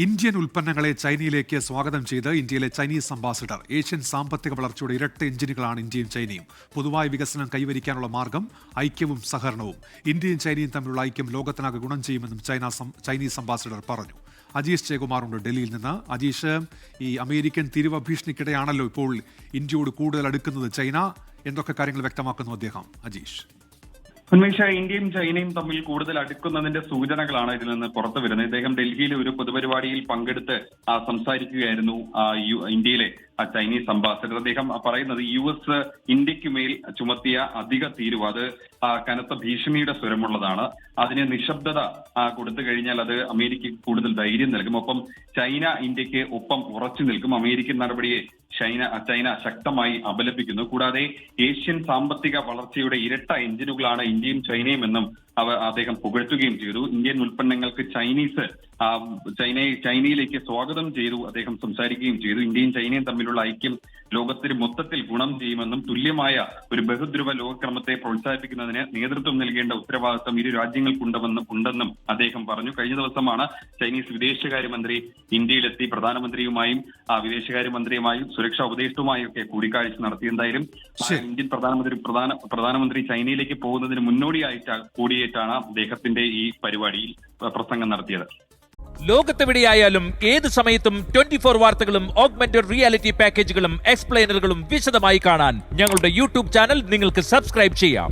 Indian ഉൽപ്പന്നങ്ങളെ ചൈനയിലേക്ക് സ്വാഗതം ചെയ്ത് ഇന്ത്യയിലെ ചൈനീസ് അംബാസിഡർ. ഏഷ്യൻ സാമ്പത്തിക വളർച്ചയുടെ ഇരട്ട എഞ്ചിനുകളാണ് ഇന്ത്യയും ചൈനയും. പൊതുവായ വികസനം കൈവരിക്കാനുള്ള മാർഗം ഐക്യവും സഹകരണവും. ഇന്ത്യയും ചൈനയും തമ്മിലുള്ള ഐക്യം ലോകത്തിനാകെ ഗുണം ചെയ്യുമെന്നും ചൈനീസ് അംബാസിഡർ പറഞ്ഞു. അജീഷ് ജയകുമാറുണ്ട് ഡൽഹിയിൽ നിന്ന്. അജീഷ്, ഈ അമേരിക്കൻ തീരുവ ഭീഷണിക്കിടെയാണല്ലോ ഇപ്പോൾ ഇന്ത്യയോട് കൂടുതൽ അടുക്കുന്നത് ചൈന. എന്തൊക്കെ കാര്യങ്ങൾ വ്യക്തമാക്കുന്നു അദ്ദേഹം? അജീഷ്. ഉന്മേഷ, ഇന്ത്യയും ചൈനയും തമ്മിൽ കൂടുതൽ അടുക്കുന്നതിന്റെ സൂചനകളാണ് ഇതിൽ നിന്ന് പുറത്തു വരുന്നത്. ഇദ്ദേഹം ഡൽഹിയിലെ ഒരു പൊതുപരിപാടിയിൽ പങ്കെടുത്ത് സംസാരിക്കുകയായിരുന്നു ഇന്ത്യയിലെ ചൈനീസ് അംബാസിഡർ. അദ്ദേഹം പറയുന്നത് US ഇന്ത്യക്ക് മേൽ ചുമത്തിയ അധിക തീരുവ അത് കനത്ത ഭീഷണിയുടെ സ്വരമുള്ളതാണ്. അതിന് നിശബ്ദത കൊടുത്തു കഴിഞ്ഞാൽ അത് അമേരിക്കയ്ക്ക് കൂടുതൽ ധൈര്യം നൽകും. ഒപ്പം ചൈന ഇന്ത്യക്ക് ഒപ്പം ഉറച്ചു നിൽക്കും. അമേരിക്കൻ നടപടിയെ ചൈന ശക്തമായി അപലപിക്കുന്നു. കൂടാതെ ഏഷ്യൻ സാമ്പത്തിക വളർച്ചയുടെ ഇരട്ട എഞ്ചിനുകളാണ് ഇന്ത്യയും ചൈനയും എന്നും അദ്ദേഹം പുകഴ്ത്തുകയും ചെയ്തു. ഇന്ത്യൻ ഉൽപ്പന്നങ്ങൾക്ക് ചൈനയിലേക്ക് സ്വാഗതം ചെയ്തു അദ്ദേഹം സംസാരിക്കുകയും ചെയ്തു. ഇന്ത്യയും ചൈനയും തമ്മിലുള്ള ഐക്യം ലോകത്തിന് മൊത്തത്തിൽ ഗുണം ചെയ്യുമെന്നും തുല്യമായ ഒരു ബഹുദ്രുവ ലോകക്രമത്തെ പ്രോത്സാഹിപ്പിക്കുന്നതിന് നേതൃത്വം നൽകേണ്ട ഉത്തരവാദിത്വം ഇരു രാജ്യങ്ങൾക്കുണ്ടെന്നും അദ്ദേഹം പറഞ്ഞു. കഴിഞ്ഞ ദിവസമാണ് ചൈനീസ് വിദേശകാര്യമന്ത്രി ഇന്ത്യയിലെത്തി പ്രധാനമന്ത്രിയുമായും വിദേശകാര്യമന്ത്രിയുമായും സുരക്ഷാ ഉപദേഷ്ടാവുമായും ഒക്കെ കൂടിക്കാഴ്ച നടത്തി. എന്തായാലും ഇന്ത്യൻ പ്രധാനമന്ത്രി ചൈനയിലേക്ക് പോകുന്നതിന് കൂടിയേറ്റാണ് അദ്ദേഹത്തിന്റെ ഈ പരിപാടിയിൽ പ്രസംഗം നടത്തിയത്. ലോകത്തെവിടെയായാലും ഏത് സമയത്തും 24 വാർത്തകളും ഓഗ്മെന്റഡ് റിയാലിറ്റി പാക്കേജുകളും എക്സ്പ്ലെയിനറുകളും വിശദമായി കാണാൻ ഞങ്ങളുടെ YouTube ചാനൽ നിങ്ങൾക്ക് സബ്സ്ക്രൈബ് ചെയ്യാം.